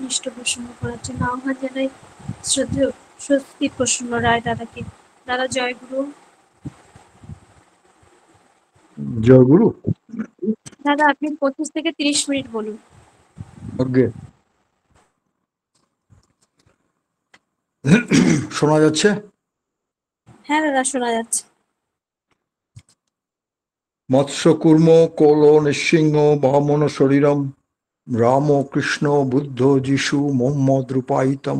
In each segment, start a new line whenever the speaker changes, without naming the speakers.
অনিষ্ট প্রসন্ন করার জন্য আহ্বান জানাই শ্রদ্ধেয় স্বস্তি প্রসন্ন রায় দাদাকে। দাদা জয়গুরু।
জয়গুরু।
দাদা আপনি 25 থেকে 30 মিনিট বলুন।
ওকে, শোনা যাচ্ছে?
হ্যাঁ দাদা শোনা যাচ্ছে।
মৎস্যকূর্ম কোল নিঃসিংহ বামন শরীরম রাম কৃষ্ণ বুদ্ধ যিশু মোহাম্মদ রূপায়িতম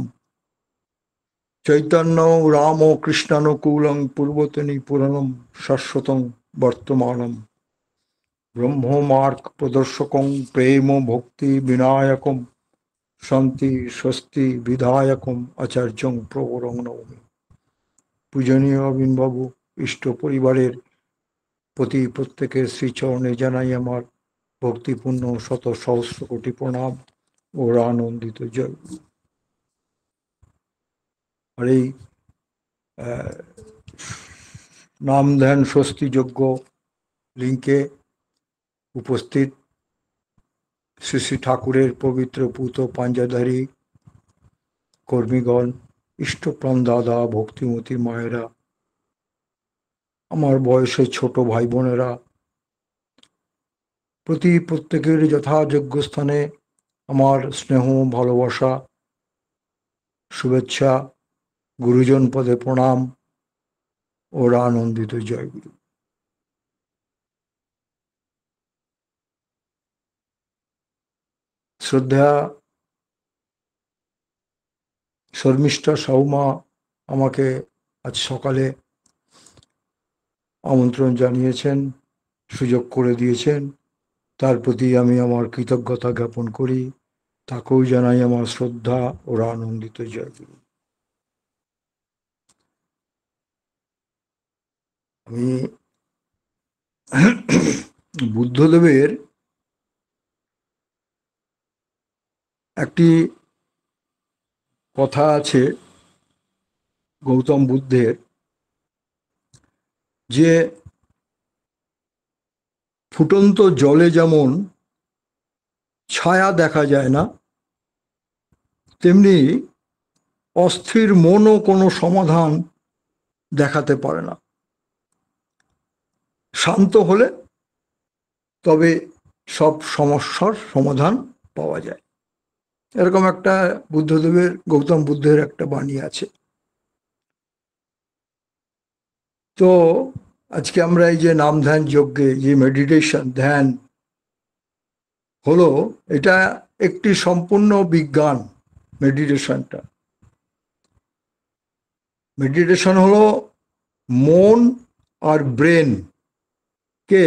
চৈতন্য রাম কৃষ্ণানুকূলং পূর্বতনী পুরাণম শাশ্বতং বর্তমানম ব্রহ্মমার্গ প্রদর্শকং প্রেম ভক্তি বিনায়কম শান্তি স্বস্তি বিধায়কম আচার্যং প্রবরং নমামি। পূজনীয় বিনবাবু, ইষ্ট পরিবারের প্রতি প্রত্যেকের শ্রীচরণে জানাই আমার ভক্তিপূর্ণ শত সহস্র কোটি প্রণাম ও আনন্দিত জয়। আর এই নাম ধ্যান স্বস্তিযোগ্য লিঙ্কে উপস্থিত শ্রী শ্রী ঠাকুরের পবিত্র পুত পাঞ্জাধারী কর্মীগণ, ইষ্টপ্রাণ দাদা, ভক্তিমতী মায়েরা, আমার বয়সে ছোট ভাই বোনেরা, প্রত্যেকের যথাযোগ্য স্থানে আমার স্নেহ ভালোবাসা শুভেচ্ছা, গুরুজন পদে প্রণাম ও আনন্দিত জয়গুরু। শ্রদ্ধা শর্মিষ্ঠা সাউমা আমাকে আজ সকালে আমন্ত্রণ জানিয়েছেন, সুযোগ করে দিয়েছেন, তার প্রতি আমি আমার কৃতজ্ঞতা জ্ঞাপন করি। তাকেও জানাই আমার শ্রদ্ধা ও আনন্দিত জয়গুরু। আমি বুদ্ধদেবের একটি কথা আছে, গৌতম বুদ্ধের, যে ফুটন্ত জলে যেমন ছায়া দেখা যায় না, তেমনি অস্থির মনও কোনো সমাধান দেখাতে পারে না। শান্ত হলে তবে সব সমস্যার সমাধান পাওয়া যায়। এরকম একটা বুদ্ধদেবের, গৌতম বুদ্ধের একটা বাণী আছে। তো আজকে আমরা এই যে নাম ধ্যান যজ্ঞে যে মেডিটেশন ধ্যান হলো, এটা একটি সম্পূর্ণ বিজ্ঞান। মেডিটেশন হলো মন আর ব্রেন কে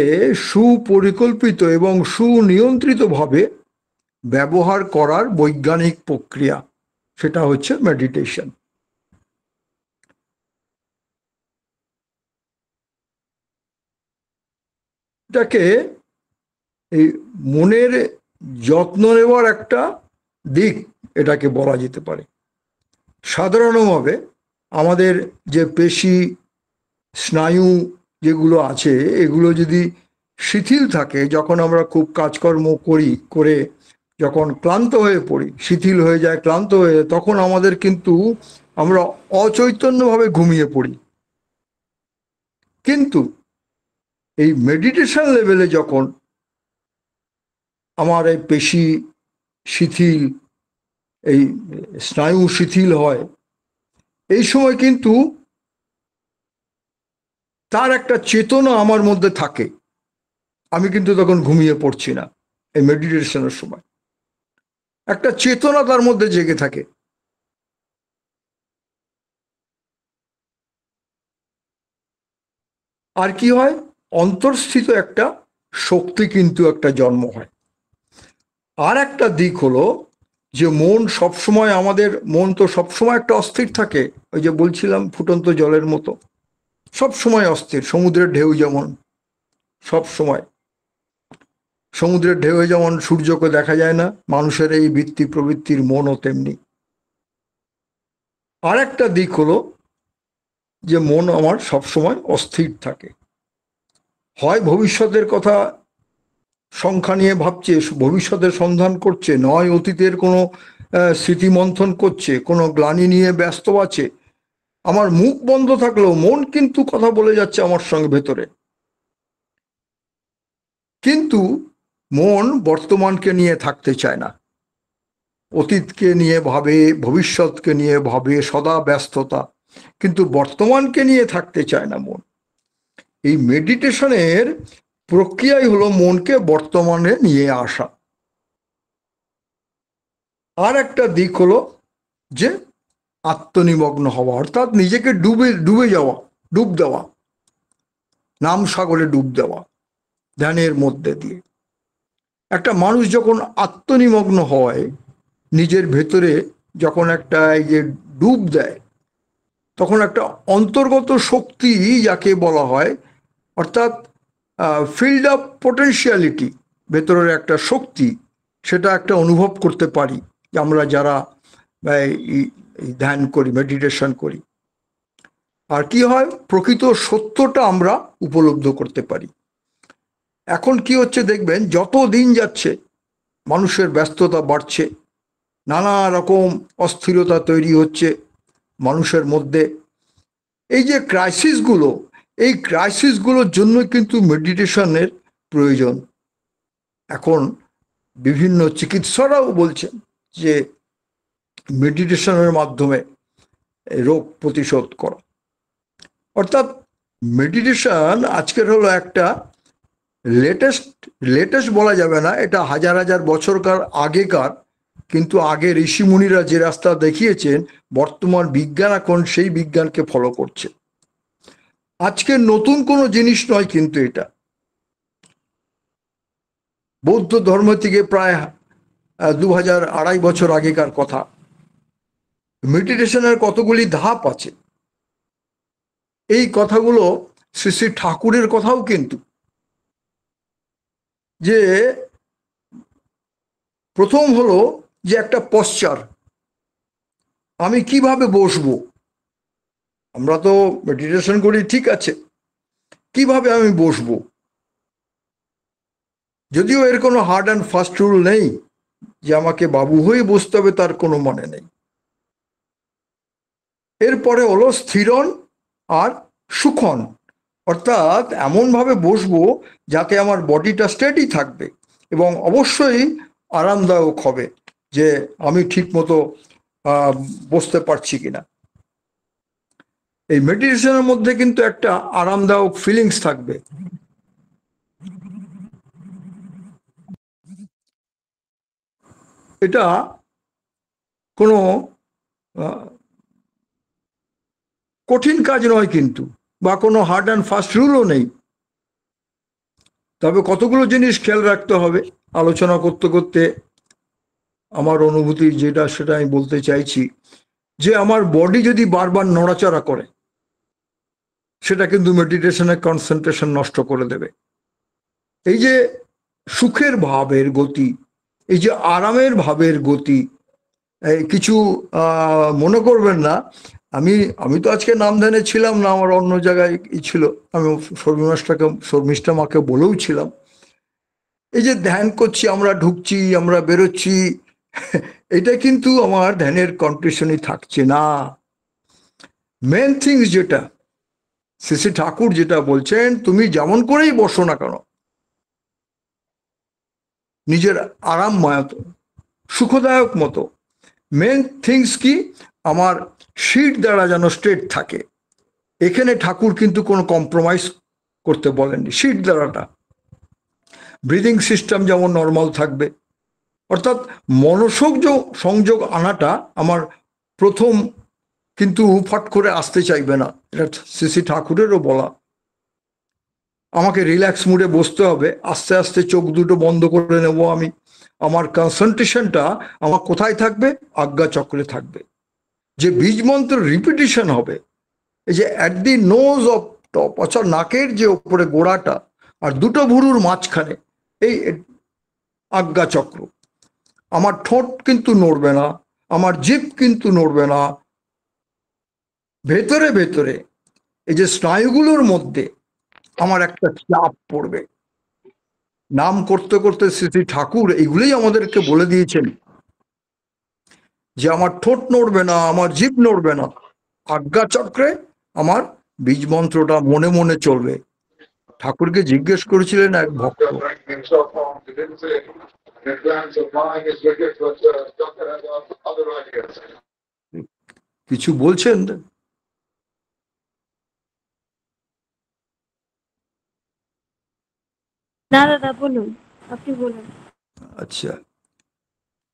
সুপরিকল্পিত এবং সুনিয়ন্ত্রিতভাবে ব্যবহার করার বৈজ্ঞানিক প্রক্রিয়া, সেটা হচ্ছে মেডিটেশন। এটাকে এই মনের যত্ন নেওয়ার একটা দিক এটাকে বলা যেতে পারে। সাধারণভাবে আমাদের যে পেশি স্নায়ু যেগুলো আছে, এগুলো যদি শিথিল থাকে, যখন আমরা খুব কাজকর্ম করে যখন ক্লান্ত হয়ে পড়ি, শিথিল হয়ে যায়, ক্লান্ত হয়ে, তখন আমাদের কিন্তু আমরা অচৈতন্যভাবে ঘুমিয়ে পড়ি। কিন্তু এই মেডিটেশন লেভেলে যখন আমার এই পেশি শিথিল, এই স্নায়ু শিথিল হয়, এই সময় কিন্তু তার একটা চেতনা আমার মধ্যে থাকে। আমি কিন্তু তখন ঘুমিয়ে পড়ছি না। এই মেডিটেশনের সময় একটা চেতনা তার মধ্যে জেগে থাকে। আর কি হয়, অন্তর্স্থিত একটা শক্তি কিন্তু একটা জন্ম হয়। আর একটা দিক হলো যে মন সবসময়, আমাদের মন তো সবসময় একটা অস্থির থাকে। ওই যে বলছিলাম ফুটন্ত জলের মতো, সবসময় অস্থির। সমুদ্রের ঢেউ যেমন সব সময়, সমুদ্রের ঢেউয়ে যেমন সূর্যকে দেখা যায় না, মানুষের এই বৃত্তি প্রবৃত্তির মনও তেমনি। আর একটা দিক হলো যে মন আমার সবসময় অস্থির থাকে। হয় ভবিষ্যতের কথা সংখ্যা নিয়ে ভাবছে, ভবিষ্যতের সন্ধান করছে, নয় অতীতের কোনো স্মৃতি মন্থন করছে, কোনো গ্লানি নিয়ে ব্যস্ত আছে, আমার মুখ বন্ধ থাকলেও মন কিন্তু কথা বলে যাচ্ছে আমার সঙ্গে ভেতরে। কিন্তু মন বর্তমানকে নিয়ে থাকতে চায় না, অতীতকে নিয়ে ভাবে, ভবিষ্যৎকে নিয়ে ভাবে, সদা ব্যস্ততা, কিন্তু বর্তমানকে নিয়ে থাকতে চায় না মন। এই মেডিটেশনের প্রক্রিয়াই হলো মনকে বর্তমানে নিয়ে আসা। আর একটা দিক হলো যে আত্মনিমগ্ন হওয়া, অর্থাৎ নিজেকে ডুবে ডুবে যাওয়া, ডুব দেওয়া, নাম সাগরে ডুব দেওয়া ধ্যানের মধ্যে দিয়ে। একটা মানুষ যখন আত্মনিমগ্ন হয়, নিজের ভেতরে যখন একটা এই যে ডুব দেয়, তখন একটা অন্তর্গত শক্তি যাকে বলা হয়, অর্থাৎ ফিল্ড অফ পোটেনশিয়ালিটি, ভেতরের একটা শক্তি, সেটা একটা অনুভব করতে পারি আমরা যারা ধ্যান করি, মেডিটেশন করি। আর কি হয়, প্রকৃত সত্যটা আমরা উপলব্ধ করতে পারি। এখন কি হচ্ছে দেখবেন, যত দিন যাচ্ছে মানুষের ব্যস্ততা বাড়ছে, নানা রকম অস্থিরতা তৈরি হচ্ছে মানুষের মধ্যে। এই যে ক্রাইসিসগুলো, এই ক্রাইসিসগুলোর জন্য কিন্তু মেডিটেশনের প্রয়োজন। এখন বিভিন্ন চিকিৎসকরাও বলছেন যে মেডিটেশনের মাধ্যমে রোগ প্রতিশোধ করা। অর্থাৎ মেডিটেশন আজকের হলো একটা লেটেস্ট বলা যাবে না, এটা হাজার হাজার বছরকার আগেকার, কিন্তু আগে ঋষিমুনিরা যে রাস্তা দেখিয়েছেন, বর্তমান বিজ্ঞান এখন সেই বিজ্ঞানকে ফলো করছে। আজকের নতুন কোনো জিনিস নয়, কিন্তু এটা বৌদ্ধ ধর্ম থেকে প্রায় 2000-2500 বছর আগেকার কথা। মেডিটেশনের কতগুলি ধাপ আছে, এই কথাগুলো শ্রী শ্রী ঠাকুরের কথাও কিন্তু, যে প্রথম হলো যে একটা পশ্চার, আমি কিভাবে বসবো। আমরা তো মেডিটেশন করি, ঠিক আছে, কিভাবে আমি বসবো, যদিও এর কোনো হার্ড অ্যান্ড ফাস্ট রুল নেই যে আমাকে বাবু হয়ে বসতে হবে, তার কোনো মানে নেই। এরপরে হলো স্থিরন আর সুখন, অর্থাৎ এমনভাবে বসবো যাতে আমার বডিটা স্টেডি থাকবে এবং অবশ্যই আরামদায়ক হবে, যে আমি ঠিক মতো বসতে পারছি কিনা। এই মেডিটেশনের মধ্যে কিন্তু একটা আরামদায়ক ফিলিংস থাকবে। এটা কোনো কঠিন কাজ নয় কিন্তু, বা কোনো হার্ড অ্যান্ড ফাস্ট রুলও নেই। তবে কতগুলো জিনিস খেয়াল রাখতে হবে। আলোচনা করতে করতে আমার অনুভূতি যেটা, সেটা আমি বলতে চাইছি, যে আমার বডি যদি বারবার নড়াচড়া করে, সেটা কিন্তু মেডিটেশনের কনসেন্ট্রেশন নষ্ট করে দেবে। এই যে সুখের ভাবের গতি, এই যে আরামের ভাবের গতি, কিছু মনে করবেন না, আমি তো আজকে নাম ধ্যানে ছিলাম না, আমার অন্য জায়গায় ছিল। আমি শর্মিষ্ঠা মাকে বলেও ছিলাম, এই যে ধ্যান করছি, আমরা ঢুকছি, আমরা বেরোচ্ছি, এটা কিন্তু আমার ধ্যানের কন্ডিশনই থাকছে না। মেন থিংস যেটা শ্রী শ্রী ঠাকুর যেটা বলছেন, তুমি যেমন করেই বসো না কেন, নিজের আরামময় সুখদায়ক মতো, মেন থিংস কি, আমার সিট দ্বারা যেন স্ট্রেট থাকে। এখানে ঠাকুর কিন্তু কোনো কম্প্রোমাইজ করতে বলেননি। সিট দ্বারাটা, ব্রিদিং সিস্টেম যেমন নর্মাল থাকবে, অর্থাৎ মনোসংযোগ সংযোগ আনাটা আমার প্রথম, কিন্তু ফট করে আসতে চাইবে না, এটা শ্রী শ্রী ঠাকুরেরও বলা। আমাকে রিল্যাক্স মুডে বসতে হবে, আস্তে আস্তে চোখ দুটো বন্ধ করে নেব আমি। আমার কনসেন্ট্রেশনটা আমার কোথায় থাকবে, আজ্ঞা চক্রে থাকবে। যে বীজ মন্ত্র রিপিটিশন হবে, এই যে at the nose of top, অর্থাৎ নাকের যে ওপরে গোড়াটা আর দুটো ভুরুর মাঝখানে, এই আজ্ঞা চক্র। আমার ঠোঁট কিন্তু নড়বে না, আমার জিভ কিন্তু নড়বে না। ভেতরে ভেতরে এই যে স্নায়ুগুলোর মধ্যে আমার একটা চাপ পড়বে। নাম করতে করতে শ্রী ঠাকুর এইগুলোই আমাদেরকে বলে দিয়েছেন, যে আমার ঠোঁট নড়বে না, আমার জিভ নড়বে না, আজ্ঞা চক্রে আমার বীজ মন্ত্রটা মনে মনে চলবে। ঠাকুরকে জিজ্ঞেস করেছিলেন এক ভক্ত, কিছু বলছেন?
না দাদা, বলুন, আপনি বলুন।
আচ্ছা,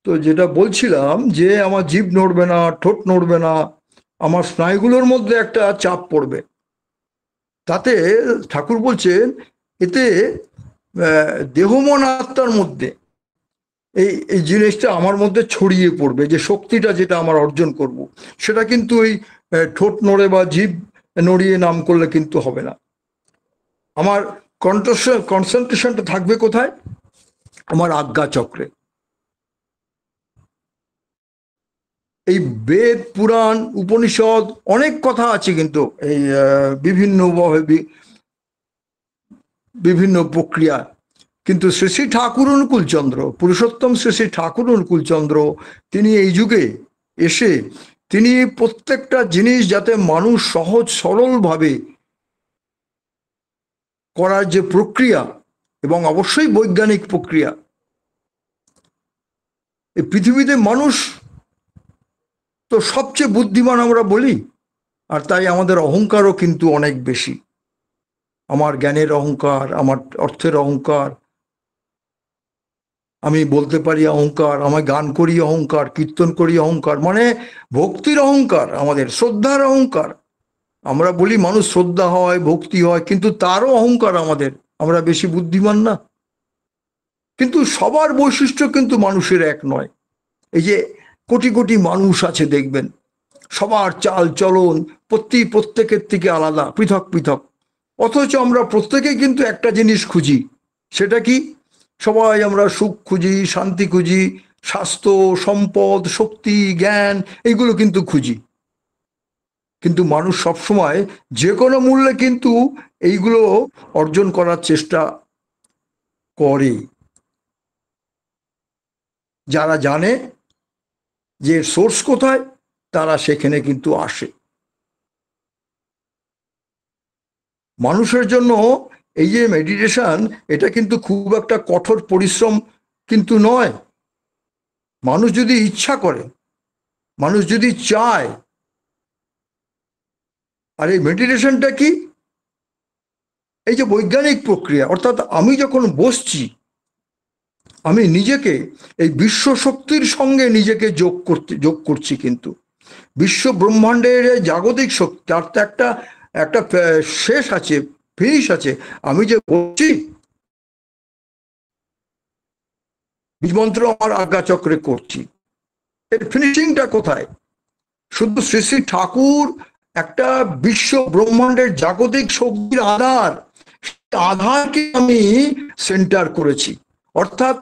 তো যেটা বলছিলাম যে আমার জিভ নড়বে না, ঠোঁট নড়বে না, আমার স্নায়ুগুলোর মধ্যে একটা চাপ পড়বে। তাতে ঠাকুর বলছেন এতে দেহ মন আত্মার মধ্যে এই এই জিনিসটা আমার মধ্যে ছড়িয়ে পড়বে, যে শক্তিটা যেটা আমার অর্জন করব, সেটা কিন্তু ওই ঠোঁট নড়ে বা জিভ নড়িয়ে নাম করলে কিন্তু হবে না। আমার কনসেন্ট্রেশনটা থাকবে কোথায়? আমার আজ্ঞা চক্রে। এই বেদ, পুরাণ, উপনিষদ অনেক কথা আছে কিন্তু এই বিভিন্ন বিভিন্ন প্রক্রিয়া। কিন্তু শ্রী শ্রী ঠাকুর অনুকূলচন্দ্র, পুরুষোত্তম শ্রী শ্রী ঠাকুর অনুকূলচন্দ্র, তিনি এই যুগে এসে তিনি প্রত্যেকটা জিনিস যাতে মানুষ সহজ সরলভাবে করার যে প্রক্রিয়া, এবং অবশ্যই বৈজ্ঞানিক প্রক্রিয়া, এই পৃথিবীতে মানুষ তো সবচেয়ে বুদ্ধিমান আমরা বলি, আর তাই আমাদের অহংকারও কিন্তু অনেক বেশি। আমার জ্ঞানের অহংকার, আমার অর্থের অহংকার, আমি বলতে পারি অহংকার, আমি গান করি অহংকার, কীর্তন করি অহংকার, মানে ভক্তির অহংকার, আমাদের শ্রদ্ধার অহংকার। আমরা বলি মানুষ শ্রদ্ধা হয়, ভক্তি হয়, কিন্তু তারও অহংকার আমাদের, আমরা বেশি বুদ্ধিমান না। কিন্তু সবার বৈশিষ্ট্য কিন্তু মানুষের এক নয়। এই যে কোটি কোটি মানুষ আছে দেখবেন, সবার চাল চলন প্রত্যেকের থেকে আলাদা, পৃথক পৃথক, অথচ আমরা প্রত্যেকেই কিন্তু একটা জিনিস খুঁজি। সেটা কি? সবাই আমরা সুখ খুঁজি, শান্তি খুঁজি, স্বাস্থ্য, সম্পদ, শক্তি, জ্ঞান, এইগুলো কিন্তু খুঁজি। কিন্তু মানুষ সবসময় যে কোনো মূল্যে কিন্তু এইগুলো অর্জন করার চেষ্টা করে। যারা জানে যে সোর্স কোথায়, তারা সেখানে কিন্তু আসে। মানুষের জন্য এই যে মেডিটেশন, এটা কিন্তু খুব একটা কঠোর পরিশ্রম কিন্তু নয়। মানুষ যদি ইচ্ছা করে, মানুষ যদি চায়। আর এই মেডিটেশনটা কি? এই যে বৈজ্ঞানিক প্রক্রিয়া, অর্থাৎ আমি যখন বসছি, আমি নিজেকে এই বিশ্ব শক্তির সঙ্গে নিজেকে যোগ করছি। কিন্তু বিশ্ব ব্রহ্মাণ্ডের জাগতিক শক্তি, তার তো একটা একটা শেষ আছে, ফিনিশ আছে। আমি যে বলছি, বীজমন্ত্র আমার আজ্ঞা চক্রে করছি, এর ফিনিশিংটা কোথায়? শুধু শ্রী শ্রী ঠাকুর একটা বিশ্ব ব্রহ্মাণ্ডের জাগতিক শক্তির আধার, আধারকে আমি সেন্টার করেছি। অর্থাৎ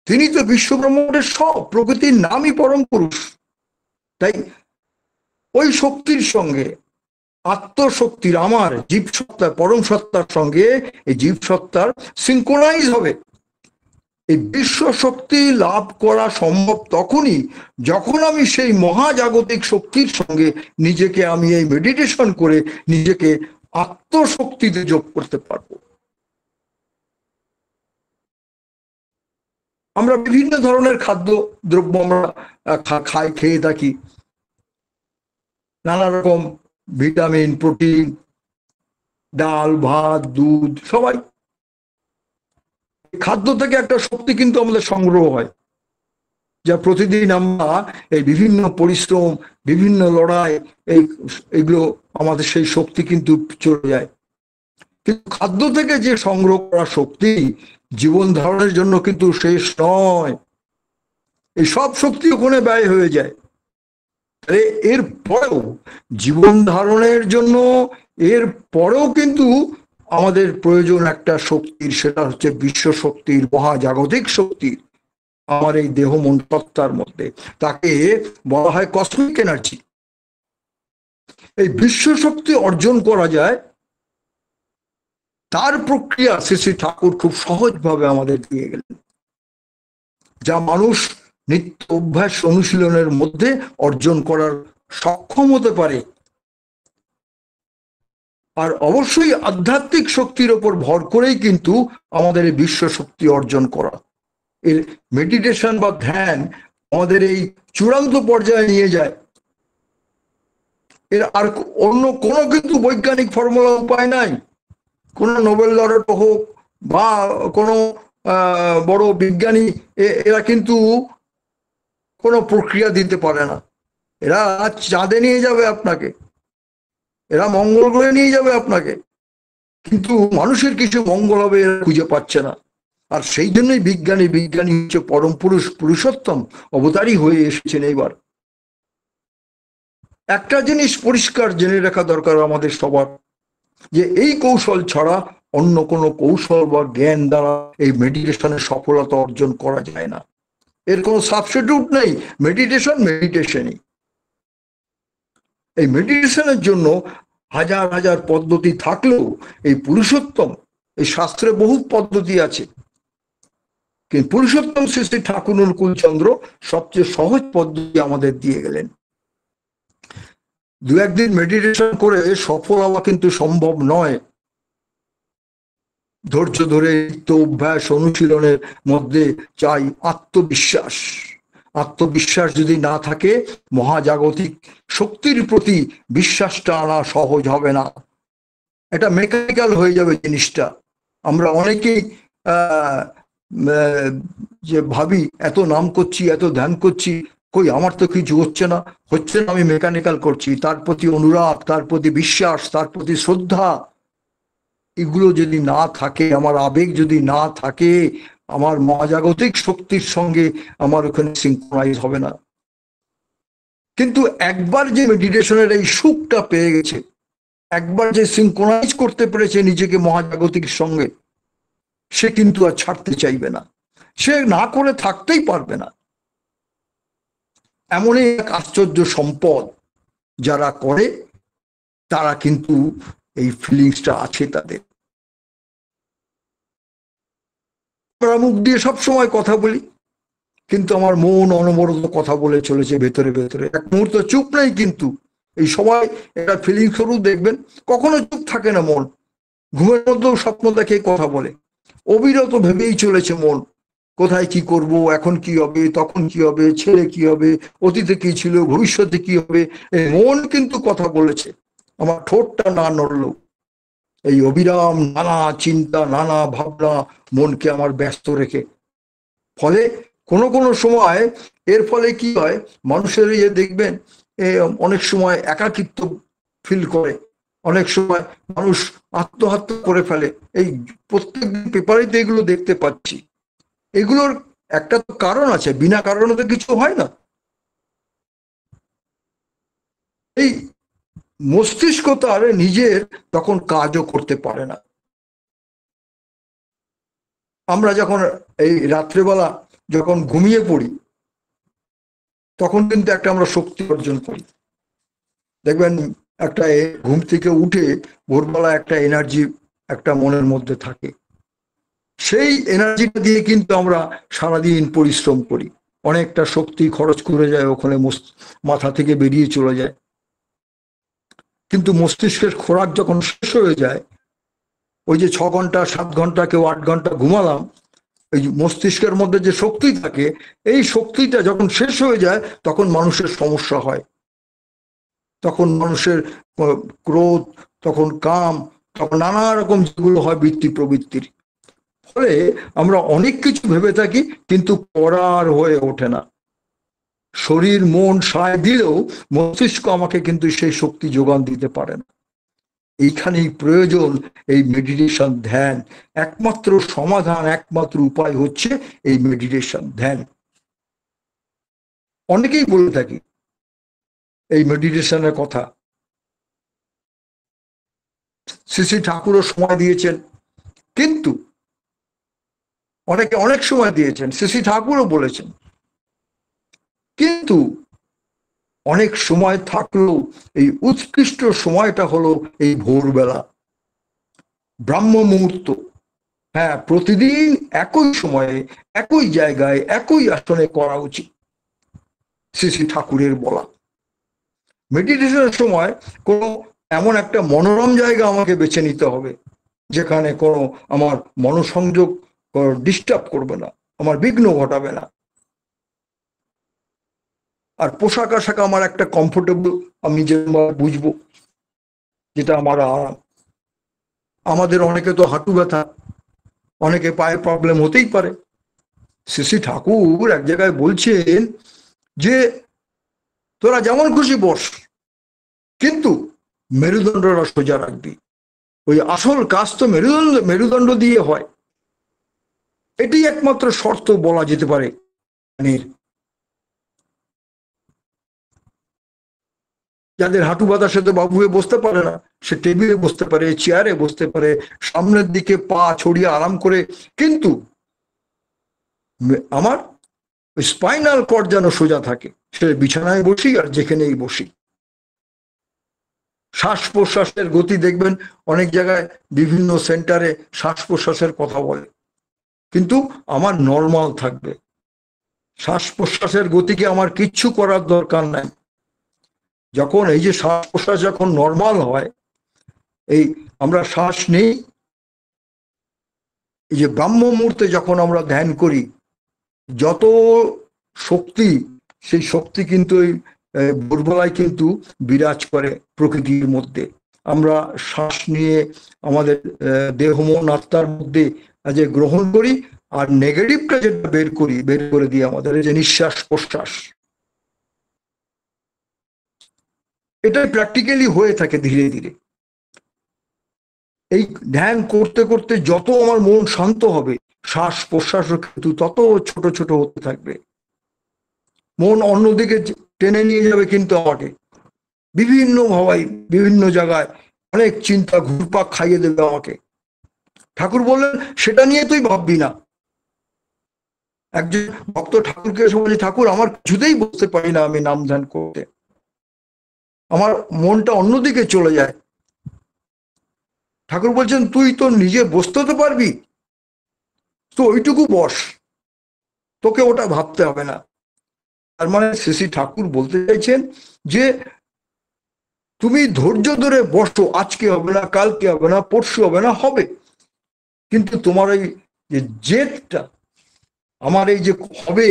তিনি তো বিশ্ব ব্রহ্মাণ্ডের সব, প্রকৃতির নামই পরম পুরুষ। তাই ওই শক্তির সঙ্গে, আত্মশক্তির, আমার জীবসত্তা, পরম সত্তার সঙ্গে এই জীবসত্তার সিঙ্ক্রোনাইজ হবে। এই বিশ্ব শক্তি লাভ করা সম্ভব তখনই যখন আমি সেই মহাজাগতিক শক্তির সঙ্গে নিজেকে, আমি এই মেডিটেশন করে নিজেকে আত্মশক্তিতে যোগ করতে পারবো। আমরা বিভিন্ন ধরনের খাদ্য দ্রব্য আমরা খেয়ে থাকি, নানা রকম ভিটামিন, প্রোটিন, ডাল, ভাত, দুধ, সবাই খাদ্য থেকে একটা শক্তি কিন্তু আমাদের সংগ্রহ হয়, যা প্রতিদিন আমরা এই বিভিন্ন পরিশ্রম, বিভিন্ন লড়াই, এইগুলো আমাদের সেই শক্তি কিন্তু চলে যায়। কিন্তু খাদ্য থেকে যে সংগ্রহ করা শক্তি জীবন ধারণের জন্য কিন্তু শেষ নয়। এই সব শক্তি ওখানে ব্যয় হয়ে যায়। এর পরেও জীবন ধারণের জন্য এর পরেও কিন্তু আমাদের প্রয়োজন একটা শক্তির, সেটা হচ্ছে বিশ্ব শক্তির, মহাজাগতিক শক্তির, আমার এই দেহ মন সত্তার মধ্যে। তাকে বলা হয় কসমিক এনার্জি। এই বিশ্ব শক্তি অর্জন করা যায়, তার প্রক্রিয়া শ্রী শ্রী ঠাকুর খুব সহজভাবে আমাদের দিয়ে গেলেন, যা মানুষ নিত্য অভ্যাস অনুশীলনের মধ্যে অর্জন করার সক্ষম হতে পারে। আর অবশ্যই আধ্যাত্মিক শক্তির ওপর ভর করেই কিন্তু আমাদের এই বিশ্ব শক্তি অর্জন করা। এর মেডিটেশন বা ধ্যান আমাদের এই চূড়ান্ত পর্যায়ে নিয়ে যায়। এর আর অন্য কোনো কিন্তু বৈজ্ঞানিক ফর্মুলা উপায় নাই। কোনো নোবেল লরেট হোক বা কোনো বড় বিজ্ঞানী এরা কিন্তু কোনো প্রক্রিয়া দিতে পারে না। এরা চাঁদে নিয়ে যাবে আপনাকে, এরা মঙ্গল গ্রহে নিয়ে যাবে আপনাকে, কিন্তু মানুষের কিছু মঙ্গল হবে এরা খুঁজে পাচ্ছে না। আর সেই জন্যই বিজ্ঞানী হচ্ছে পরম পুরুষ, পুরুষোত্তম অবতারই হয়ে এসেছেন। এইবার একটা জিনিস পরিষ্কার জেনে রাখা দরকার আমাদের সবার, যে এই কৌশল ছাড়া অন্য কোনো কৌশল বা জ্ঞান দ্বারা এই মেডিটেশনের সফলতা অর্জন করা যায় না। এর কোনো সাবস্টিটিউট নেই। মেডিটেশনই। এই মেডিটেশনের জন্য হাজার হাজার পদ্ধতি থাকলেও এই পুরুষোত্তম, এই শাস্ত্রে বহু পদ্ধতি আছে, কিন্তু পুরুষোত্তম শ্রী শ্রী ঠাকুর অনুকূলচন্দ্র সবচেয়ে সহজ পদ্ধতি আমাদের দিয়ে গেলেন। দু একদিন মেডিটেশন করে সফল হওয়া কিন্তু সম্ভব নয়। ধৈর্য ধরে নিত্য অভ্যাস অনুশীলনের মধ্যে চাই আত্মবিশ্বাস। আত্মবিশ্বাস যদি না থাকে, মহাজাগতিক শক্তির প্রতি বিশ্বাসটা আনা সহজ হবে না। এটা মেকানিক্যাল হয়ে যাবে জিনিসটা। আমরা অনেকেই যে ভাবি এত নাম করছি, এত ধ্যান করছি, কই আমার তো কিছু হচ্ছে না, আমি মেকানিক্যাল করছি। তার প্রতি অনুরাগ, তার প্রতি বিশ্বাস, তার প্রতি শ্রদ্ধা, এগুলো যদি না থাকে, আমার আবেগ যদি না থাকে, আমার মহাজাগতিক শক্তির সঙ্গে আমার ওখানে সিঙ্ক্রোনাইজ হবে না। কিন্তু একবার যে মেডিটেশনের এই সুখটা পেয়ে গেছে, একবার যে সিঙ্ক্রোনাইজ করতে পেরেছে নিজেকে মহাজাগতিক সঙ্গে, সে কিন্তু আর ছাড়তে চাইবে না, সে না করে থাকতেই পারবে না। এমনই এক আশ্চর্য সম্পদ। যারা করে তারা কিন্তু এই ফিলিংসটা আছে তাদের। আমরা মুখ দিয়ে সবসময় কথা বলি, কিন্তু আমার মন অনবরত কথা বলে চলেছে ভেতরে ভেতরে, এক মুহূর্ত চুপ নেই। কিন্তু এই সবাই একটা ফিলিংস স্বরূপ দেখবেন, কখনো চুপ থাকে না মন। ঘুমের মধ্যেও স্বপ্ন দেখে কথা বলে, অবিরত ভেবেই চলেছে মন, কোথায় কি করব, এখন কি হবে, তখন কি হবে, ছেলে কি হবে, অতীতে কি ছিল, ভবিষ্যতে কি হবে। এই মন কিন্তু কথা বলেছে, আমার ঠোঁটটা না নড়লো। এই অবিরাম নানা চিন্তা, নানা ভাবনা মনকে আমার ব্যস্ত রেখে, ফলে কোনো কোনো সময় এর ফলে কি হয়, মানুষের ইয়ে দেখবেন অনেক সময় একাকিত্ব ফিল করে, অনেক সময় মানুষ আত্মহত্যা করে ফেলে। এই প্রত্যেক পেপারেই তো এগুলো দেখতে পাচ্ছি। এগুলোর একটা তো কারণ আছে, বিনা কারণে তো কিছু হয় না। এই মস্তিষ্ক তার নিজের তখন কাজও করতে পারে না। আমরা যখন এই রাত্রেবেলা যখন ঘুমিয়ে পড়ি, তখন কিন্তু একটা আমরা শক্তি অর্জন করি। দেখবেন একটা ঘুম থেকে উঠে ভোরবেলা একটা এনার্জি একটা মনের মধ্যে থাকে, সেই এনার্জিটা দিয়ে কিন্তু আমরা সারাদিন পরিশ্রম করি, অনেকটা শক্তি খরচ করে যায় ওখানে, মাথা থেকে বেরিয়ে চলে যায়। কিন্তু মস্তিষ্কের খোরাক যখন শেষ হয়ে যায়, ওই যে 6 ঘন্টা 7 ঘন্টা কেউ 8 ঘন্টা ঘুমালাম, এই মস্তিষ্কের মধ্যে যে শক্তি থাকে, এই শক্তিটা যখন শেষ হয়ে যায় তখন মানুষের সমস্যা হয়। তখন মানুষের ক্রোধ, তখন কাম, তখন নানা রকম যেগুলো হয় বৃত্তি প্রবৃত্তির। ফলে আমরা অনেক কিছু ভেবে থাকি, কিন্তু করার হয়ে ওঠে না। শরীর মন সায় দিলেও মস্তিষ্ক আমাকে কিন্তু সেই শক্তি যোগান দিতে পারে না। এইখানেই প্রয়োজন এই মেডিটেশন, ধ্যান। একমাত্র সমাধান, একমাত্র উপায় হচ্ছে এই মেডিটেশন, ধ্যান। অনেকেই বলে থাকি এই মেডিটেশনের কথা। শ্রী শ্রী ঠাকুরও সময় দিয়েছেন, কিন্তু অনেকে অনেক সময় দিয়েছেন, শ্রী শ্রী ঠাকুরও বলেছেন, কিন্তু অনেক সময় থাকলেও এই উৎকৃষ্ট সময়টা হলো এই ভোরবেলা, ব্রাহ্ম মুহূর্ত। হ্যাঁ, প্রতিদিন একই সময়ে, একই জায়গায়, একই আসনে করা উচিত। শ্রী শ্রী ঠাকুরের বলা। মেডিটেশনের সময় কোনো এমন একটা মনোরম জায়গা আমাকে বেছে নিতে হবে যেখানে কোনো আমার মনোসংযোগ ডিস্টার্ব করবে না, আমার বিঘ্ন ঘটাবে না। আর পোশাক আশাক আমার একটা কমফোর্টেবল, আমি যে বুঝবো যেটা আমার আরাম। আমাদের অনেকে তো হাঁটু ব্যথা, অনেকে পায়ে প্রবলেম হতেই পারে। শ্রী শ্রী ঠাকুর এক জায়গায় বলছেন যে তোরা যেমন খুশি বস, কিন্তু মেরুদণ্ডটা সোজা রাখবি। ওই আসল কাজ তো মেরুদণ্ড দিয়ে হয়। এটি একমাত্র শর্ত বলা যেতে পারে। যাদের হাঁটু ব্যথা সে তো বাবু হয়ে বসতে পারে না, সে টেবিলে বসতে পারে, চেয়ারে বসতে পারে, সামনের দিকে পা ছড়িয়ে আরাম করে। কিন্তু আমার স্পাইনাল কর্ড যেন সোজা থাকে, সে বিছানায় বসি আর যেখানেই বসি। শ্বাস প্রশ্বাসের গতি দেখবেন অনেক জায়গায় বিভিন্ন সেন্টারে শ্বাস প্রশ্বাসের কথা বলে, কিন্তু আমার নর্মাল থাকবে। শ্বাস প্রশ্বাসের গতিকে আমার কিচ্ছু করার দরকার নাই। যখন এই যে শ্বাস প্রশ্বাস যখন নর্মাল হয়, এই আমরা শ্বাস নেই, এই যে ব্রাহ্ম মুহূর্তে যখন আমরা ধ্যান করি, যত শক্তি, সেই শক্তি কিন্তু এই ভোরবেলায় কিন্তু বিরাজ করে প্রকৃতির মধ্যে। আমরা শ্বাস নিয়ে আমাদের দেহ মন আত্মার মধ্যে যে গ্রহণ করি, আর নেগেটিভটা যেটা বের করি, বের করে দিই আমাদের এই যে নিঃশ্বাস প্রশ্বাস। এটাই প্র্যাকটিক্যালি হয়ে থাকে ধীরে ধীরে। এই ধ্যান করতে করতে যত আমার মন শান্ত হবে, শ্বাস প্রশ্বাসও কিন্তু তত ছোট ছোট হতে থাকবে। মন অন্যদিকে টেনে নিয়ে যাবে কিন্তু আমাকে বিভিন্ন ভাবাই, বিভিন্ন জায়গায় অনেক চিন্তা ঘুরপাক খাইয়ে দেবে আমাকে। ঠাকুর বললেন সেটা নিয়ে তুই ভাববি না। একজন ভক্ত ঠাকুরকে এসে বলছে, ঠাকুর আমার কিছুতেই বসতে পারি না আমি নাম ধ্যান করতে, আমার মনটা অন্যদিকে চলে যায়। ঠাকুর বলছেন তুই তো নিজে বসতে তো পারবি, তো ওইটুকু বস, তোকে ওটা ভাবতে হবে না। তার মানে শ্রী শ্রী ঠাকুর বলতে চাইছেন যে তুমি ধৈর্য ধরে বসো, আজকে হবে না, কালকে হবে না, পরশু হবে না, হবে, কিন্তু তোমার এই যে জেদটা, আমার এই যে হবে,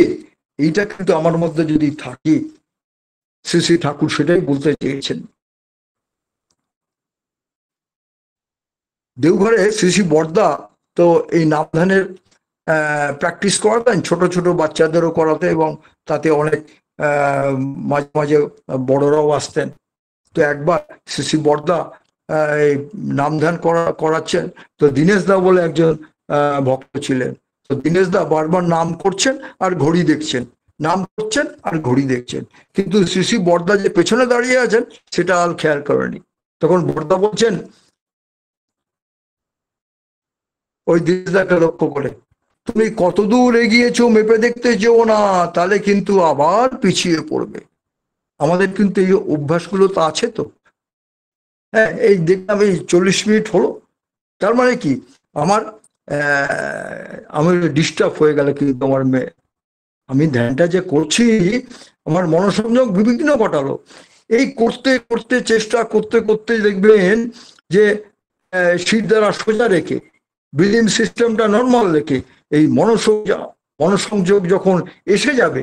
এইটা কিন্তু আমার মধ্যে যদি থাকে, শ্রী শ্রী ঠাকুর সেটাই বলতে চেয়েছেন। দেওঘরে শ্রী শ্রী বড়দা তো এই নামধানের প্র্যাকটিস করাতেন, ছোট ছোট বাচ্চাদেরও করাতে, এবং তাতে অনেক মাঝে মাঝে বড়রাও আসতেন। তো একবার শ্রী শ্রী বড়দা এই নাম ধ্যান করাচ্ছেন, তো দীনেশ দা বলে একজন ভক্ত ছিলেন। তো দীনেশ দা বারবার নাম করছেন আর ঘড়ি দেখছেন, নাম করছেন আর ঘড়ি দেখছেন, কিন্তু শ্রী শ্রী বড়দা যে পেছনে দাঁড়িয়ে আছেন সেটা আর খেয়াল করেনি। তখন বড়দা বলছেন ওই দীনেশদাকে লক্ষ্য করে, তুমি কতদূর এগিয়েছো মেপে দেখতে যেও না, তাহলে কিন্তু আবার পিছিয়ে পড়বে। আমাদের কিন্তু এই অভ্যাসগুলো তো আছে। তো হ্যাঁ, এই দেখলাম এই 40 মিনিট হলো, তার মানে কি আমার আমি ডিস্টার্ব হয়ে গেল, কিন্তু আমার মেয়ে, আমি ধ্যানটা যে করছি আমার মনোসংযোগ বিঘ্ন ঘটালো। এই করতে করতে চেষ্টা করতে করতে দেখবেন যে শির দ্বারা সোজা রেখে, ব্রিদিং সিস্টেমটা নর্মাল রেখে, এই মনোসংযোগ যখন এসে যাবে,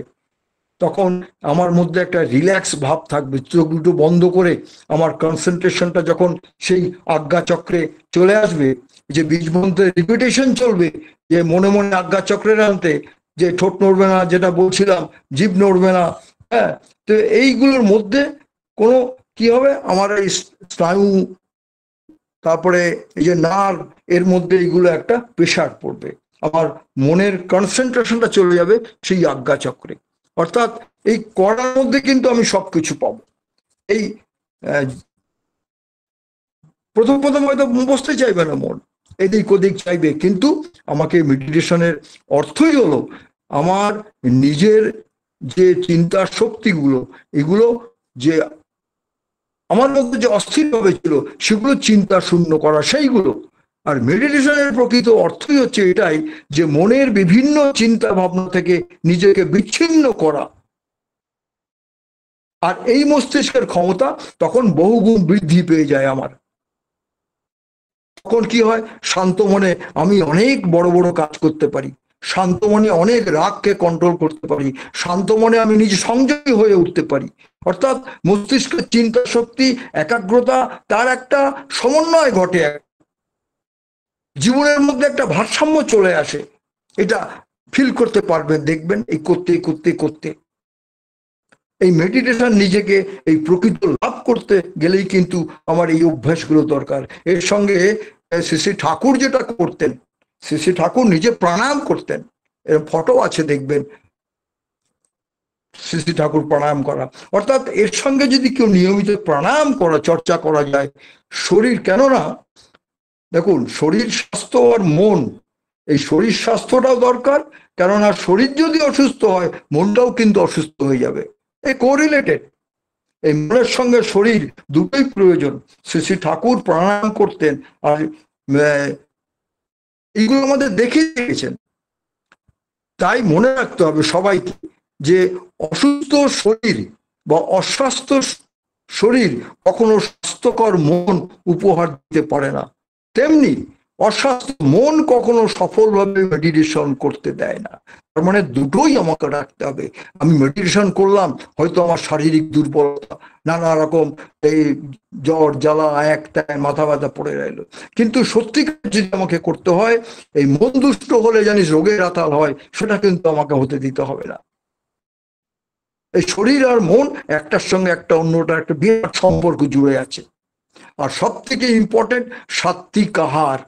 তখন আমার মধ্যে একটা রিল্যাক্স ভাব থাকবে। চোখ দুটো বন্ধ করে আমার কনসেন্ট্রেশনটা যখন সেই আজ্ঞা চক্রে চলে আসবে, যে বীজ মন্ত্রের রিপিটেশন চলবে, যে মনে মনে আজ্ঞা চক্রের আনতে, যে ঠোঁট নড়বে না, যেটা বলছিলাম জিভ নড়বে না। হ্যাঁ, তো এইগুলোর মধ্যে কোনো কি হবে, আমার এই স্নায়ু, তারপরে এই যে নার্ভ, এর মধ্যে এইগুলো একটা প্রেশার পড়বে, আমার মনের কনসেন্ট্রেশনটা চলে যাবে সেই আজ্ঞা চক্রে। অর্থাৎ এই করার মধ্যে কিন্তু আমি সবকিছু পাবো। এই প্রথম প্রথম হয়তো বসতে চাইবে না মন, এদিক ওদিক চাইবে, কিন্তু আমাকে মেডিটেশনের অর্থই হলো আমার নিজের যে চিন্তার শক্তিগুলো, এগুলো যে আমার মধ্যে যে অস্থিরভাবে ছিল সেগুলো চিন্তা শূন্য করা, সেইগুলো। আর মেডিটেশনের প্রকৃত অর্থই হচ্ছে এটাই, যে মনের বিভিন্ন চিন্তা ভাবনা থেকে নিজেকে বিচ্ছিন্ন করা, আর এই মস্তিষ্কের ক্ষমতা তখন বহুগুণ বৃদ্ধি পেয়ে যায় আমার। তখন কি হয়, শান্ত মনে আমি অনেক বড় বড় কাজ করতে পারি, শান্ত মনে অনেক রাগকে কন্ট্রোল করতে পারি, শান্ত মনে আমি নিজে সংযমী হয়ে উঠতে পারি। অর্থাৎ মস্তিষ্কের চিন্তা শক্তি, একাগ্রতা, তার একটা সমন্বয় ঘটে, জীবনের মধ্যে একটা ভারসাম্য চলে আসে। এটা ফিল করতে পারবেন, দেখবেন এই করতে করতে করতে। এই মেডিটেশন নিজেকে এই প্রকৃত লাভ করতে গেলেই কিন্তু আমার এই অভ্যাসগুলো দরকার। এর সঙ্গে শ্রী শ্রী ঠাকুর যেটা করতেন, শ্রী শ্রী ঠাকুর নিজে প্রাণায়াম করতেন, এর ফটো আছে দেখবেন, শ্রী শ্রী ঠাকুর প্রাণায়াম করা। অর্থাৎ এর সঙ্গে যদি কেউ নিয়মিত প্রাণায়াম করা, চর্চা করা যায়, শরীর, কেননা দেখুন শরীর স্বাস্থ্য আর মন, এই শরীর স্বাস্থ্যটাও দরকার, কেননা শরীর যদি অসুস্থ হয় মনটাও কিন্তু অসুস্থ হয়ে যাবে, এই কোরিলেটেড। এই মনের সঙ্গে শরীর দুটোই প্রয়োজন। শ্রী শ্রী ঠাকুর প্রাণায়াম করতেন, আর এইগুলো আমাদের দেখিয়ে দিয়েছেন। তাই মনে রাখতে হবে সবাইকে যে অসুস্থ শরীর বা অস্বাস্থ্য শরীর কখনো স্বাস্থ্যকর মন উপহার দিতে পারে না, তেমনি অস্বাস্থ্য মন কখনো সফলভাবে মেডিটেশন করতে দেয় না। তার মানে দুটোই আমাকে রাখতে হবে। আমি মেডিটেশন করলাম, হয়তো আমার শারীরিক দুর্বলতা, নানা রকম এই জ্বর জ্বালা একটায় মাথা ব্যথা পড়ে রইল, কিন্তু সত্যিকার যদি আমাকে করতে হয়, এই মন দুষ্ট হলে জানিস রোগের আতাল হয়, সেটা কিন্তু আমাকে হতে দিতে হবে না। এই শরীর আর মন একটার সঙ্গে একটা অন্যটা একটা বিরাট সম্পর্ক জুড়ে আছে। আর সব থেকে ইম্পর্টেন্ট সাত্বিক আহার,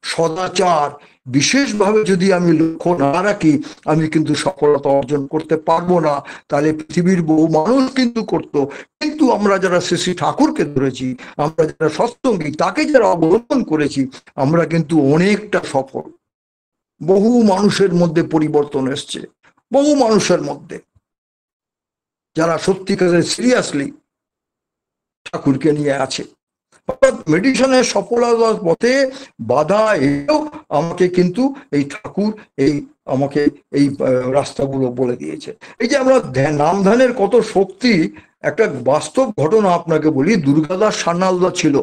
সদাচার বিশেষভাবে যদি আমি লক্ষ্য না রাখি, আমি কিন্তু সফলতা অর্জন করতে পারবো না। তাহলে পৃথিবীর বহু মানুষ কিন্তু করত, কিন্তু আমরা যারা শ্রী শ্রী ঠাকুরকে ধরেছি, আমরা যারা সৎসঙ্গী, তাকে যারা অবলম্বন করেছি, আমরা কিন্তু অনেকটা সফল। বহু মানুষের মধ্যে পরিবর্তন এসছে, বহু মানুষের মধ্যে যারা সত্যিকারের সিরিয়াসলি ঠাকুরকে নিয়ে আছে। অর্থাৎ মেডিটেশনের সফলতার পথে বাধা এলেও আমাকে কিন্তু এই ঠাকুর আমাকে এই রাস্তাগুলো বলে দিয়েছে। এই যে আমরা নাম ধ্যানের কত শক্তি, একটা বাস্তব ঘটনা আপনাকে বলি। দুর্গাদাস সান্যালদা ছিল,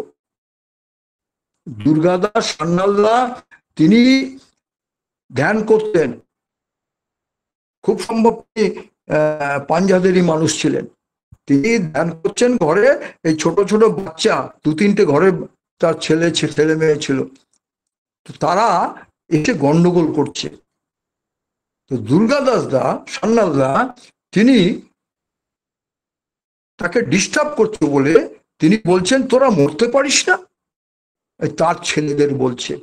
দুর্গাদাস সান্যালদা, তিনি ধ্যান করতেন, খুব সম্ভব পাঞ্জাবেরই মানুষ ছিলেন। তিনি ধ্যান করছেন ঘরে, এই ছোট ছোট বাচ্চা, দু তিনটে ঘরে তার ছেলে মেয়ে ছিল, তো তারা এসে গন্ডগোল করছে। তো দুর্গাদাস দা সান্যাল দা তিনি তাকে ডিস্টার্ব করছে বলে তিনি বলছেন, তোরা মরতে পারিস না? তার ছেলেদের বলছে,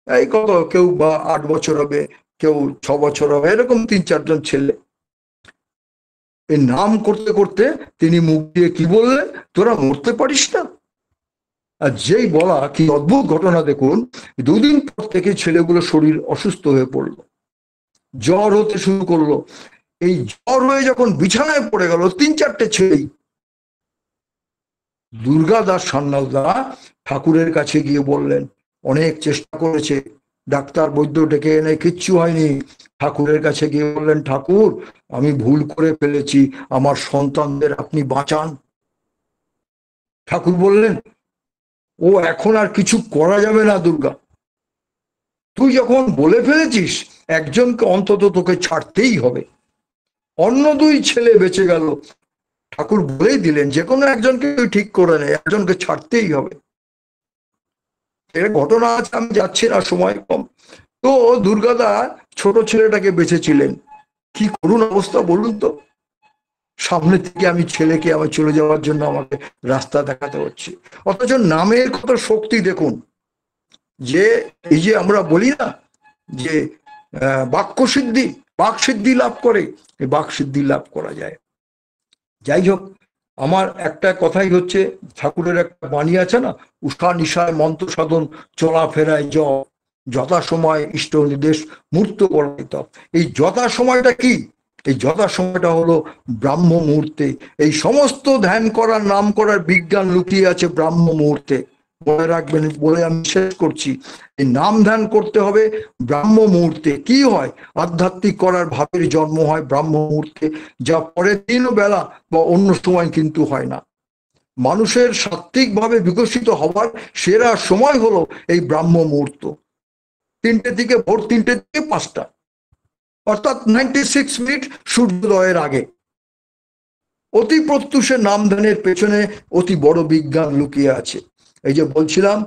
এই কত, কেউ বা 8 বছর হবে, কেউ 6 বছর হবে, এরকম 3-4 জন ছেলে। এই নাম করতে করতে তিনি মুখ দিয়ে কি বললেন, তোরা মরতে পারিস না? আর যেই বলা, কি অদ্ভুত ঘটনা দেখুন, 2 দিন পর থেকে ছেলেগুলো শরীর অসুস্থ হয়ে পড়লো, জ্বর হতে শুরু করলো। এই জ্বর হয়ে যখন বিছানায় পড়ে গেল 3-4টে ছেলেই, দুর্গাদাস সান্যালদা ঠাকুরের কাছে গিয়ে বললেন, অনেক চেষ্টা করেছে, ডাক্তার বৈদ্য ডেকে এনে কিচ্ছু হয়নি। ঠাকুরের কাছে গিয়ে বললেন, ঠাকুর আমি ভুল করে ফেলেছি, আমার সন্তানদের আপনি বাঁচান। ঠাকুর বললেন, ও এখন আর কিছু করা যাবে না দুর্গা, তুই যখন বলে ফেলেছিস, একজনকে অন্তত তোকে ছাড়তেই হবে। অন্য 2 ছেলে বেঁচে গেল, ঠাকুর বলেই দিলেন যে কোনো একজনকে তুই ঠিক করে নে, একজনকে ছাড়তেই হবে। এর ঘটনা আছে, আমি যাচ্ছি না, সময় কম। তো দুর্গাদা ছোট ছেলেটাকে বেঁচেছিলেন, কি করুন অবস্থা বলুন তো। সামনে থেকে আমি ছেলেকে আমার চলে যাওয়ার জন্য আমাকে রাস্তা দেখাতে হচ্ছে। অথচ নামের কত শক্তি দেখুন, যে এই যে আমরা বলি না যে বাক্য সিদ্ধি, বাক সিদ্ধি লাভ করে, এই বাক সিদ্ধি লাভ করা যায়। যাই হোক, আমার একটা কথাই হচ্ছে, ঠাকুরের একটা বাণী আছে না, উষা নিশায় মন্ত্র সাধন, চলাফেরায় যথা সময় ইষ্ট নির্দেশ মূর্ত করাইত। এই যথা সময়টা কি? এই যথা সময়টা হলো ব্রাহ্ম মুহূর্তে। এই সমস্ত ধ্যান করার, নাম করার বিজ্ঞান লুকিয়ে আছে ব্রাহ্ম মুহূর্তে। মনে রাখবেন বলে আমি শেষ করছি। এই নাম ধ্যান করতে হবে ব্রাহ্ম মুহূর্তে। কি হয়, আধ্যাত্মিক করার ভাবের জন্ম হয় ব্রাহ্ম মুহূর্তে, যা পরের দিনও বেলা বা অন্য সময় কিন্তু হয় না। মানুষের সাত্ত্বিকভাবে বিকশিত হবার সেরা সময় হলো এই ব্রাহ্ম মুহূর্ত, 3টে থেকে ভোর 3টে থেকে 5টা, অর্থাৎ 96 মিনিট সূর্যোদয়ের আগে। অতি প্রত্যুষে নাম ধ্যানের পেছনে অতি বড় বিজ্ঞান লুকিয়ে আছে। এই যে বলছিলাম,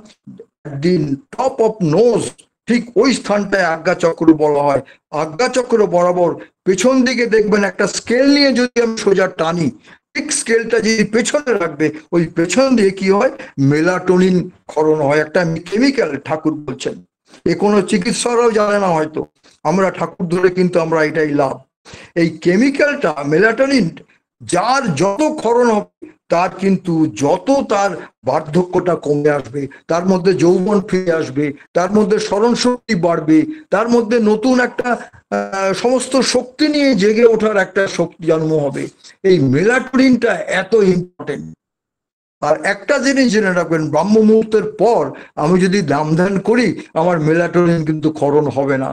দিন টপ অফ নোজ, ঠিক ওই স্থানটায় আজ্ঞা চক্র বলা হয়। আজ্ঞা চক্র বরাবর পেছন দিকে দেখবেন একটা স্কেল নিয়ে যদি আমি সোজা টানি, ঠিক স্কেলটা যদি পেছনে রাখবে, ওই পেছন দিয়ে কি হয়, মেলাটোনিন ক্ষরণ হয়, একটা কেমিক্যাল, ঠাকুর বলছেন। এ কোনো চিকিৎসকরাও জানে না হয়তো, আমরা ঠাকুর ধরে কিন্তু আমরা এটাই লাভ। এই কেমিক্যালটা মেলাটোনিন যার যত ক্ষরণ হবে, তার কিন্তু যত তার বার্ধক্যটা কমে আসবে, তার মধ্যে যৌবন ফিরে আসবে, তার মধ্যে স্মরণ শক্তি বাড়বে, তার মধ্যে নতুন একটা সমস্ত শক্তি নিয়ে জেগে ওঠার একটা শক্তি জন্ম হবে। এই মেলাটোনিনটা এত ইম্পর্টেন্ট। আর একটা জিনিস জেনে রাখবেন, ব্রাহ্ম মুহূর্তের পর আমি যদি নাম ধ্যান করি, আমার মেলাটোনিন কিন্তু ক্ষরণ হবে না।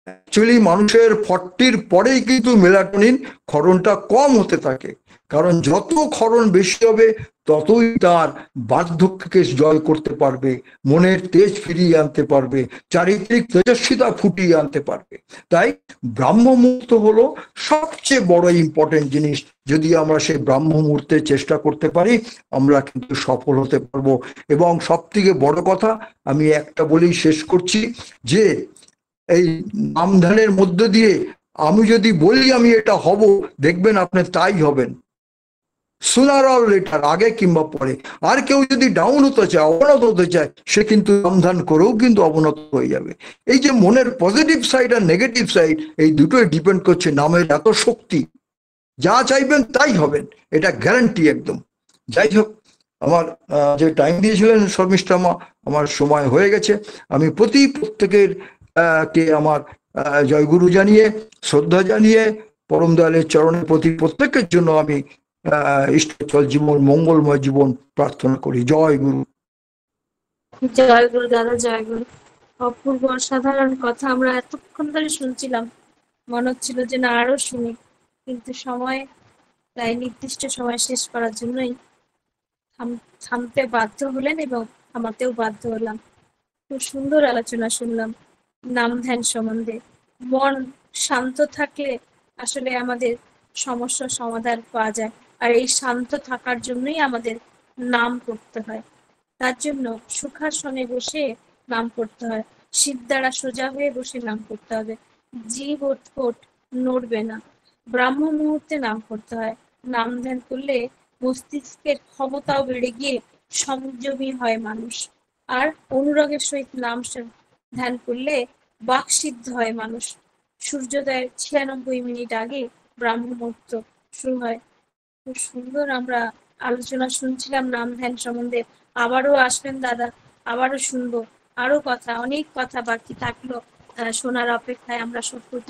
অ্যাকচুয়ালি মানুষের 40-র পরেই কিন্তু মেলাটোনিন ক্ষরণটা কম হতে থাকে, কারণ যত ক্ষরণ বেশি হবে ততই তার বার্ধক্যকে জয় করতে পারবে, মনের তেজ ফিরিয়ে আনতে পারবে, চারিত্রিক তেজস্বিতা ফুটিয়ে আনতে পারবে। তাই ব্রাহ্ম মুহূর্ত হলো সবচেয়ে বড় ইম্পর্টেন্ট জিনিস। যদি আমরা সেই ব্রাহ্ম মুহূর্তে চেষ্টা করতে পারি, আমরা কিন্তু সফল হতে পারবো। এবং সব থেকে বড় কথা আমি একটা বলেই শেষ করছি, যে এই নাম ধ্যানের মধ্য দিয়ে আমি যদি বলি আমি এটা হব, দেখবেন আপনি তাই হবেন, সুনার অর লেটার, আগে কিংবা পরে। আর কেউ যদি ডাউন হতে চায়, অবনত হতে চায়, সে কিন্তু নাম ধ্যান করেও কিন্তু অবনত হয়ে যাবে। এই যে মনের পজিটিভ সাইড আর নেগেটিভ সাইড, এই দুটোই ডিপেন্ড করছে নামের এত শক্তি। যা চাইবেন তাই হবেন, এটা গ্যারান্টি একদম। যাই হোক, আমার যে টাইম দিয়েছিলেন শর্মিষ্ঠা মা, আমার সময় হয়ে গেছে। আমি প্রত্যেকের কে আমার জয়গুরু জানিয়ে, শ্রদ্ধা জানিয়ে, পরম দয়ালের চরণের প্রতি প্রত্যেকের জন্য আমি ঈশ্বরচল জীবন, মঙ্গলময় জীবন প্রার্থনা করি। জয় গুরু।
জয় গুরু দাদা, জয় গুরু। অপূর্ব অসাধারণ কথা আমরা এতক্ষণ ধরে শুনছিলাম, মনে হচ্ছিল যে না আরো শুনি, কিন্তু সময়, তাই নির্দিষ্ট সময় শেষ করার জন্যই থামতে বাধ্য হলেন এবং থামাতেও বাধ্য হলাম। খুব সুন্দর আলোচনা শুনলাম নাম ধ্যান সম্বন্ধে। মন শান্ত থাকলে আসলে আমাদের সমস্যার সমাধান পাওয়া যায়, আর এই শান্ত থাকার জন্যই আমাদের নাম করতে হয়। তার জন্য সুখাসনে বসে নাম করতে হয়, সিদ্ধারা সোজা হয়ে বসে নাম করতে হবে, জীব ওঠ নড়বে না। ব্রাহ্ম মুহূর্তে নাম করতে হয়। নাম ধ্যান করলে মস্তিষ্কের ক্ষমতাও বেড়ে গিয়ে সংযমী হয় মানুষ। আর অনুরাগের সহিত নাম ধ্যান করলে বাকসিদ্ধ হয় মানুষ। সূর্যোদয়ের 96 মিনিট আগে ব্রাহ্ম মুহূর্ত শুরু হয়। খুব সুন্দর আমরা আলোচনা শুনছিলাম নাম ধ্যান সম্বন্ধে। আবারও আসবেন দাদা, আবারও শুনবো আরো কথা, অনেক কথা বাকি থাকলো শোনার অপেক্ষায়। আমরা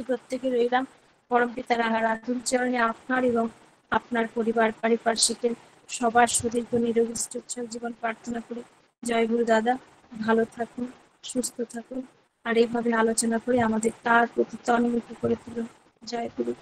প্রত্যেকে রইলাম। পরমপিতার আরাধন চরণে আপনার এবং আপনার পরিবার পারিপার্শ্বিকের সবার সুদীর্ঘ নিরোগী উচ্ছল জীবন প্রার্থনা করি। জয় গুরু দাদা, ভালো থাকুন, সুস্থ থাকুন, আর এইভাবে আলোচনা করে আমাদের তার প্রতি তন্মুখী করে তুলুন। জয় গুরু।